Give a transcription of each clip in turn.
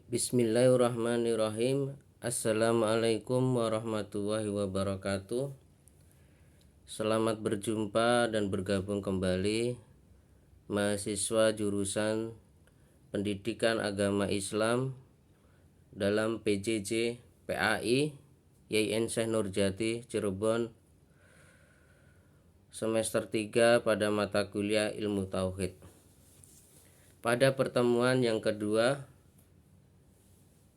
Bismillahirrahmanirrahim. Assalamualaikum warahmatullahi wabarakatuh. Selamat berjumpa dan bergabung kembali mahasiswa jurusan Pendidikan Agama Islam dalam PJJ PAI YIN Syekh Nurjati Cirebon semester 3 pada mata kuliah Ilmu Tauhid. Pada pertemuan yang kedua,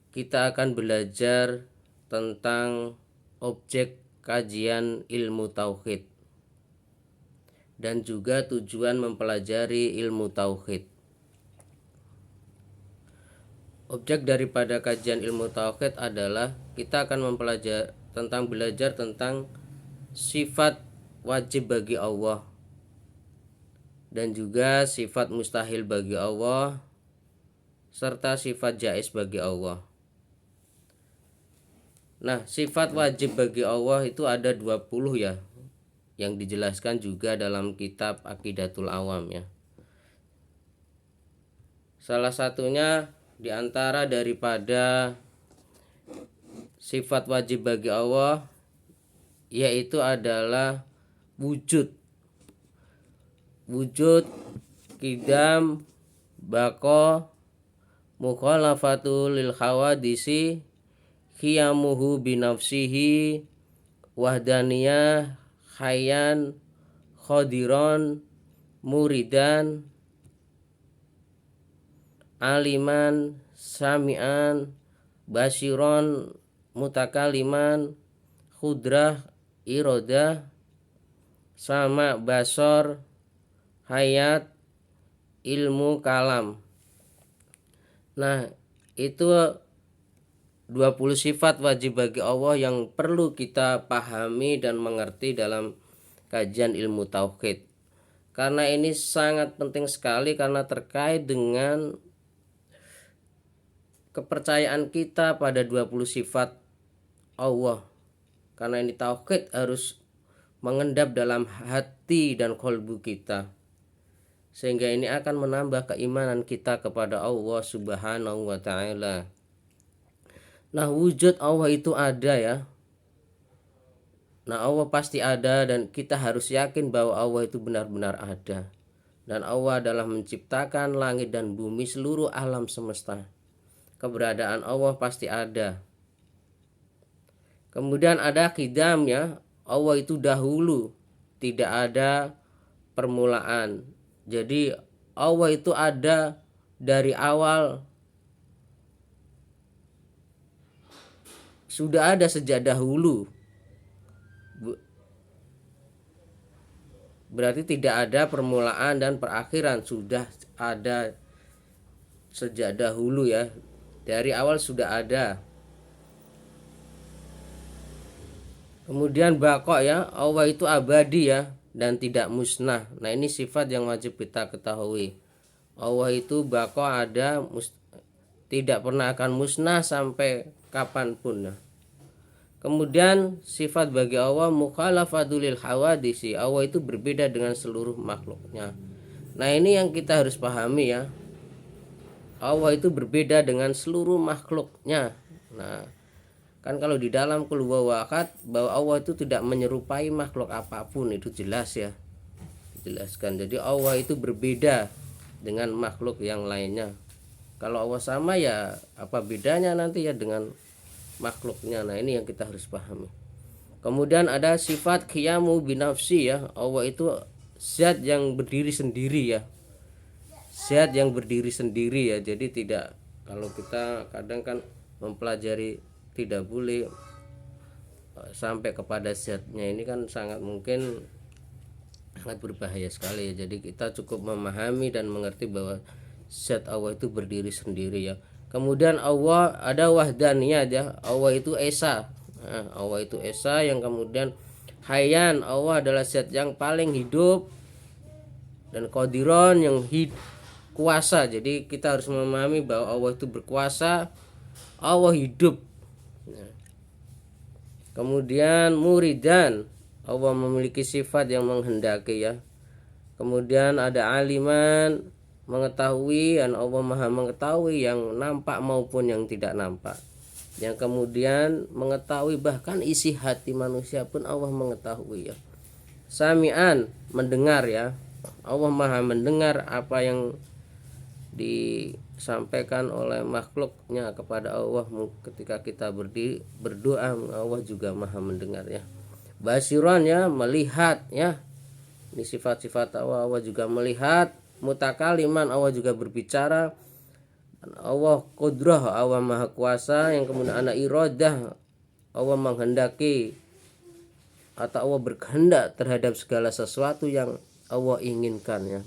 kita akan belajar tentang objek kajian ilmu tauhid dan juga tujuan mempelajari ilmu tauhid. Objek daripada kajian ilmu tauhid adalah kita akan belajar tentang sifat wajib bagi Allah dan juga sifat mustahil bagi Allah serta sifat jaiz bagi Allah. Nah, sifat wajib bagi Allah itu ada 20 ya, yang dijelaskan juga dalam kitab Aqidatul Awam ya. Salah satunya diantara daripada sifat wajib bagi Allah yaitu adalah wujud, qidam, baqa, mukhalafatu lil hawadisi, khiyamuhu binafsihi, wahdaniyah, hayyan, khodiron, muridan, aliman, sami'an, basiron, mutakaliman, khudrah, irodah, sama, basor, hayat, ilmu, kalam. Nah, itu 20 sifat wajib bagi Allah yang perlu kita pahami dan mengerti dalam kajian ilmu tauhid. Karena ini sangat penting sekali karena terkait dengan kepercayaan kita pada 20 sifat Allah. Karena ini tauhid harus mengendap dalam hati dan kolbu kita. Sehingga ini akan menambah keimanan kita kepada Allah Subhanahu wa ta'ala. Nah, wujud Allah itu ada ya. Nah, Allah pasti ada dan kita harus yakin bahwa Allah itu benar-benar ada. Dan Allah adalah menciptakan langit dan bumi, seluruh alam semesta. Keberadaan Allah pasti ada. Kemudian ada qidam ya. Allah itu dahulu, tidak ada permulaan. Jadi Allah itu ada dari awal, sudah ada sejak dahulu. Berarti tidak ada permulaan dan perakhiran, sudah ada sejak dahulu ya. Dari awal sudah ada. Kemudian baqa ya, Allah itu abadi ya dan tidak musnah. Nah, ini sifat yang wajib kita ketahui. Allah itu baqa ada, tidak pernah akan musnah sampai kapanpun. Kemudian sifat bagi Allah mukhalafatul lil hawadisi, Allah itu berbeda dengan seluruh makhluknya. Nah, ini yang kita harus pahami ya. Allah itu berbeda dengan seluruh makhluknya. Nah, kan kalau di dalam qul huwallahu ahad bahwa Allah itu tidak menyerupai makhluk apapun, itu jelas ya. Jelaskan. Jadi Allah itu berbeda dengan makhluk yang lainnya. Kalau Allah sama ya apa bedanya nanti ya dengan makhluknya. Nah, ini yang kita harus pahami. Kemudian ada sifat qiyamu binafsi ya. Allah itu zat yang berdiri sendiri ya. Zat yang berdiri sendiri ya. Jadi tidak, kalau kita kadang kan mempelajari tidak boleh sampai kepada zatnya, ini kan sangat mungkin sangat berbahaya sekali ya. Jadi kita cukup memahami dan mengerti bahwa zat Allah itu berdiri sendiri ya. Kemudian Allah ada wahdaniyah ya, Allah itu esa. Nah, Allah itu esa yang kemudian hayyan, Allah adalah zat yang paling hidup, dan qadiron yang kuasa. Jadi kita harus memahami bahwa Allah itu berkuasa, Allah hidup. Nah, kemudian muridan, Allah memiliki sifat yang menghendaki ya. Kemudian ada aliman, mengetahui, dan Allah maha mengetahui yang nampak maupun yang tidak nampak. Yang kemudian mengetahui bahkan isi hati manusia pun Allah mengetahui ya. Sami'an, mendengar ya. Allah maha mendengar apa yang disampaikan oleh makhluknya kepada Allah ketika kita berdoa. Allah juga maha mendengar ya. Basiran ya, melihat ya. Ini sifat-sifat Allah. Allah juga melihat. Mutakaliman, Allah juga berbicara. Allah qudrah, Allah maha kuasa. Yang kemudian ada iradah, Allah menghendaki atau Allah berkehendak terhadap segala sesuatu yang Allah inginkan ya.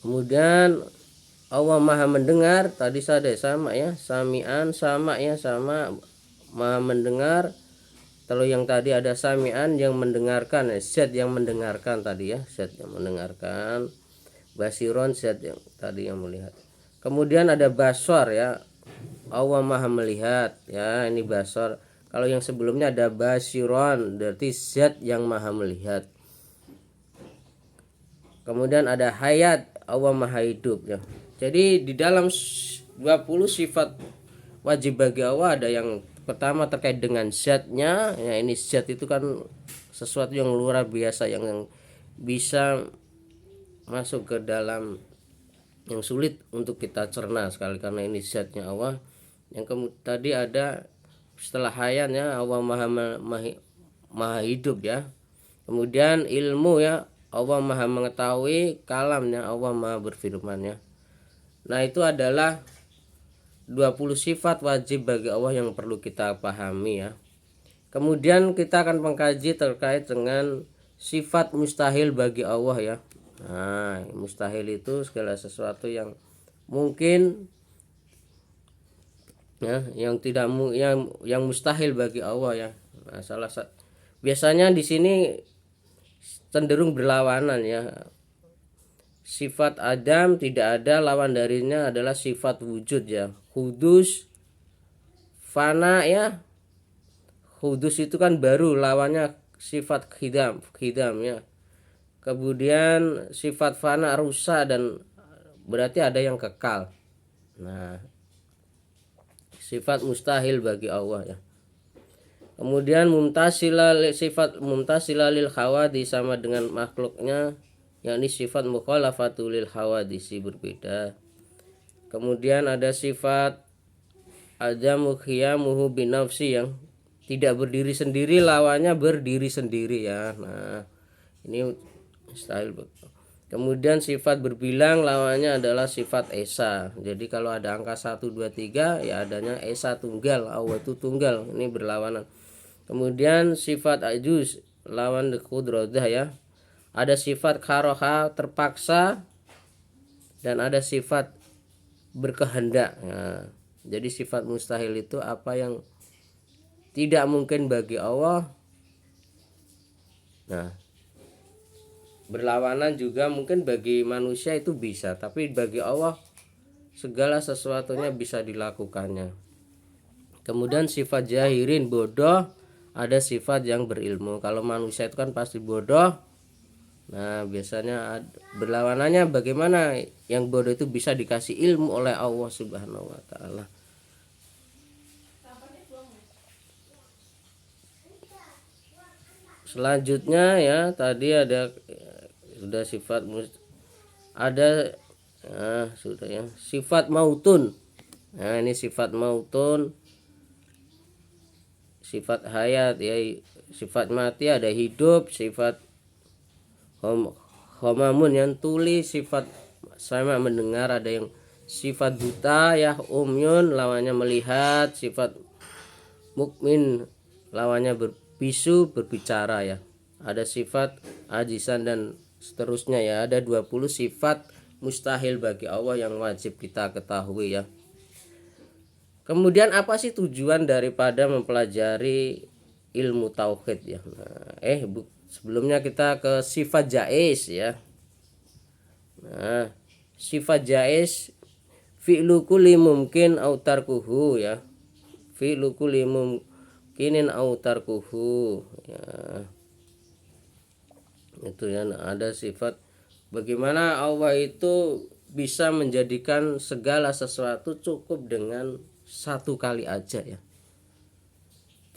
Kemudian Allah maha mendengar, tadi saya sama ya, sami'an sama ya, sama maha mendengar. Kalau yang tadi ada sami'an yang mendengarkan, zat yang mendengarkan tadi ya, zat yang mendengarkan. Basiron, zat yang tadi yang melihat. Kemudian ada basar ya, Allah maha melihat ya, ini basar. Kalau yang sebelumnya ada basiron, berarti zat yang maha melihat. Kemudian ada hayat, Allah maha hidup ya. Jadi di dalam 20 sifat wajib bagi Allah ada yang pertama terkait dengan zatnya ya. Ini zat itu kan sesuatu yang luar biasa yang bisa masuk ke dalam yang sulit untuk kita cerna sekali karena ini zatnya Allah. Yang tadi ada setelah hayatnya Allah maha hidup ya. Kemudian ilmu ya, Allah maha mengetahui. Kalamnya, Allah maha berfirman ya. Nah itu adalah 20 sifat wajib bagi Allah yang perlu kita pahami ya. Kemudian kita akan mengkaji terkait dengan sifat mustahil bagi Allah ya. Nah, mustahil itu segala sesuatu yang mungkin ya, yang tidak yang mustahil bagi Allah ya. Nah, biasanya di sini cenderung berlawanan ya. Sifat Adam tidak ada, lawan darinya adalah sifat wujud ya. Hudus, fana ya. Hudus itu kan baru, lawannya sifat khidam ya. Kemudian sifat fana rusak, dan berarti ada yang kekal. Nah, sifat mustahil bagi Allah ya. Kemudian sifat mumtasila lil hawadis sama dengan makhluknya, yakni sifat mukhalafatul lil hawadisi, berbeda. Kemudian ada sifat adamu qiyamuhu binafsi yang tidak berdiri sendiri, lawannya berdiri sendiri ya. Nah, ini mustahil. Kemudian sifat berbilang, lawannya adalah sifat esa. Jadi kalau ada angka 1, 2, 3 ya adanya esa tunggal, Allah itu tunggal, ini berlawanan. Kemudian sifat ajuz, lawan qudradah ya. Ada sifat karoha, terpaksa, dan ada sifat berkehendak. Nah, jadi sifat mustahil itu apa yang tidak mungkin bagi Allah. Nah, berlawanan juga mungkin bagi manusia itu bisa, tapi bagi Allah segala sesuatunya bisa dilakukannya. Kemudian sifat jahirin, bodoh, ada sifat yang berilmu. Kalau manusia itu kan pasti bodoh. Nah, biasanya berlawanannya bagaimana yang bodoh itu bisa dikasih ilmu oleh Allah Subhanahu wa taala. Selanjutnya ya, tadi ada sudah sifat ada sudah ya, sifat mautun. Nah, ini sifat mautun, sifat hayat ya, sifat mati, ada hidup, sifat homamun yang tuli, sifat sama mendengar, ada yang sifat buta ya, umyun lawannya melihat, sifat mukmin lawannya berbisu, berbicara ya. Ada sifat ajisan dan seterusnya ya. Ada 20 sifat mustahil bagi Allah yang wajib kita ketahui ya. Kemudian apa sih tujuan daripada mempelajari ilmu tauhid ya? Nah, sebelumnya kita ke sifat jaiz ya. Nah, sifat jaiz fi'lu kulli mumkin au tarkuhu ya. Fi'lu kulli mumkinin au tarkuhu ya. Itu ya, ada sifat bagaimana Allah itu bisa menjadikan segala sesuatu cukup dengan satu kali aja ya.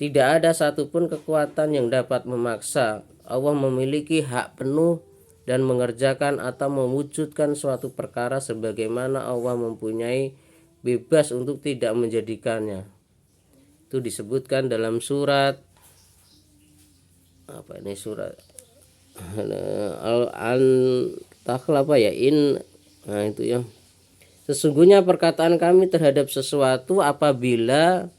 Tidak ada satupun kekuatan yang dapat memaksa. Allah memiliki hak penuh dan mengerjakan atau mewujudkan suatu perkara sebagaimana Allah mempunyai bebas untuk tidak menjadikannya. Itu disebutkan dalam surat apa ini, surat Al-Takhl apa ya, nah itu ya. Sesungguhnya perkataan kami terhadap sesuatu apabila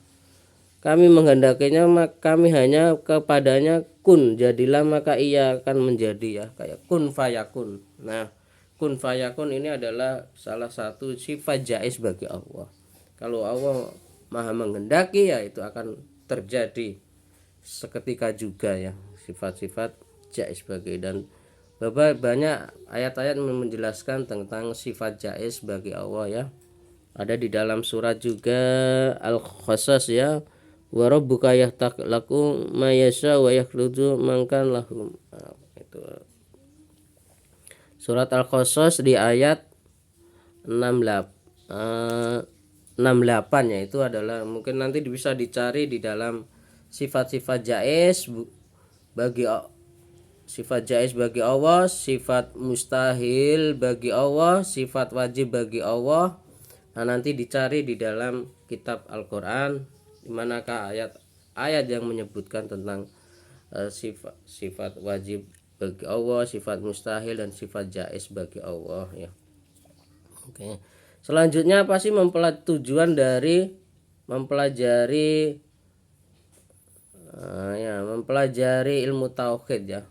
kami menghendakinya, kami hanya kepadanya kun, jadilah, maka ia akan menjadi ya, kayak kun fayakun. Nah, kun fayakun ini adalah salah satu sifat jaiz bagi Allah. Kalau Allah maha menghendaki ya itu akan terjadi seketika juga ya, sifat-sifat jaiz bagi. Dan banyak ayat-ayat menjelaskan tentang sifat jaiz bagi Allah ya. Ada di dalam surat juga Al-Qasas ya, wa rabbuka yahtaqlaku ma yasha wa yakhludu man kan lahum. Nah, itu surat Al-Qasas di ayat 68 ya, itu adalah mungkin nanti bisa dicari di dalam sifat-sifat jaiz bagi sifat jaiz bagi Allah, sifat mustahil bagi Allah, sifat wajib bagi Allah. Nah, nanti dicari di dalam kitab Al-Qur'an di manakah ayat yang menyebutkan tentang sifat wajib bagi Allah, sifat mustahil dan sifat jaiz bagi Allah ya. Oke. Selanjutnya apa sih tujuan dari mempelajari mempelajari ilmu tauhid ya.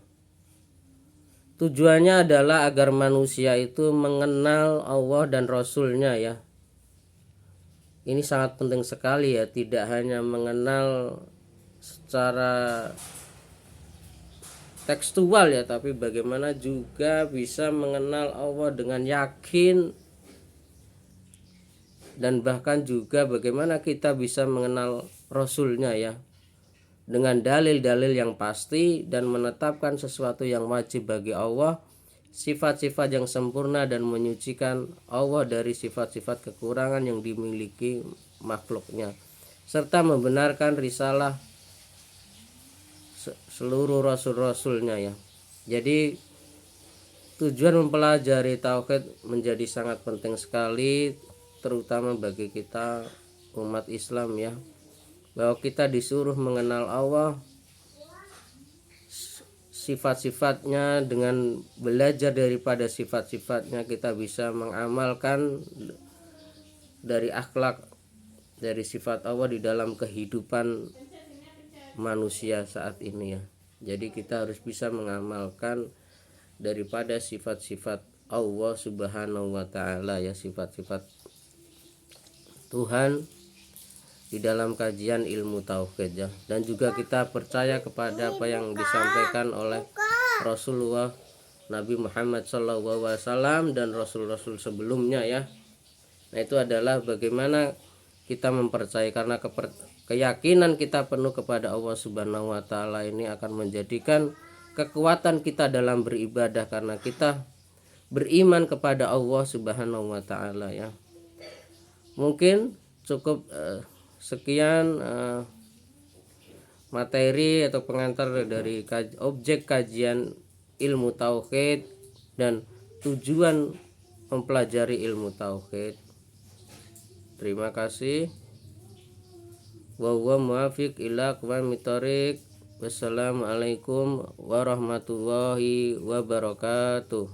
Tujuannya adalah agar manusia itu mengenal Allah dan Rasulnya ya. Ini sangat penting sekali ya, tidak hanya mengenal secara tekstual ya, tapi bagaimana juga bisa mengenal Allah dengan yakin, dan bahkan juga bagaimana kita bisa mengenal Rasulnya ya dengan dalil-dalil yang pasti dan menetapkan sesuatu yang wajib bagi Allah, sifat-sifat yang sempurna dan menyucikan Allah dari sifat-sifat kekurangan yang dimiliki makhluknya, serta membenarkan risalah seluruh rasul-rasulnya ya. Jadi tujuan mempelajari tauhid menjadi sangat penting sekali, terutama bagi kita umat Islam ya, bahwa kita disuruh mengenal Allah, sifat-sifatnya. Dengan belajar daripada sifat-sifatnya kita bisa mengamalkan dari akhlak, dari sifat Allah di dalam kehidupan manusia saat ini ya. Jadi kita harus bisa mengamalkan daripada sifat-sifat Allah Subhanahu wa taala ya, sifat-sifat Tuhan di dalam kajian ilmu tauhid ya. Dan juga kita percaya kepada apa yang disampaikan oleh Rasulullah Nabi Muhammad SAW dan rasul-rasul sebelumnya ya. Nah, itu adalah bagaimana kita mempercayai, karena keyakinan kita penuh kepada Allah Subhanahu wa taala ini akan menjadikan kekuatan kita dalam beribadah, karena kita beriman kepada Allah Subhanahu wa taala ya. Mungkin cukup sekian materi atau pengantar dari objek kajian ilmu tauhid dan tujuan mempelajari ilmu tauhid. Terima kasih. Wa huwa muwafiq ila aqwamit thoriq. Wassalamualaikum warahmatullahi wabarakatuh.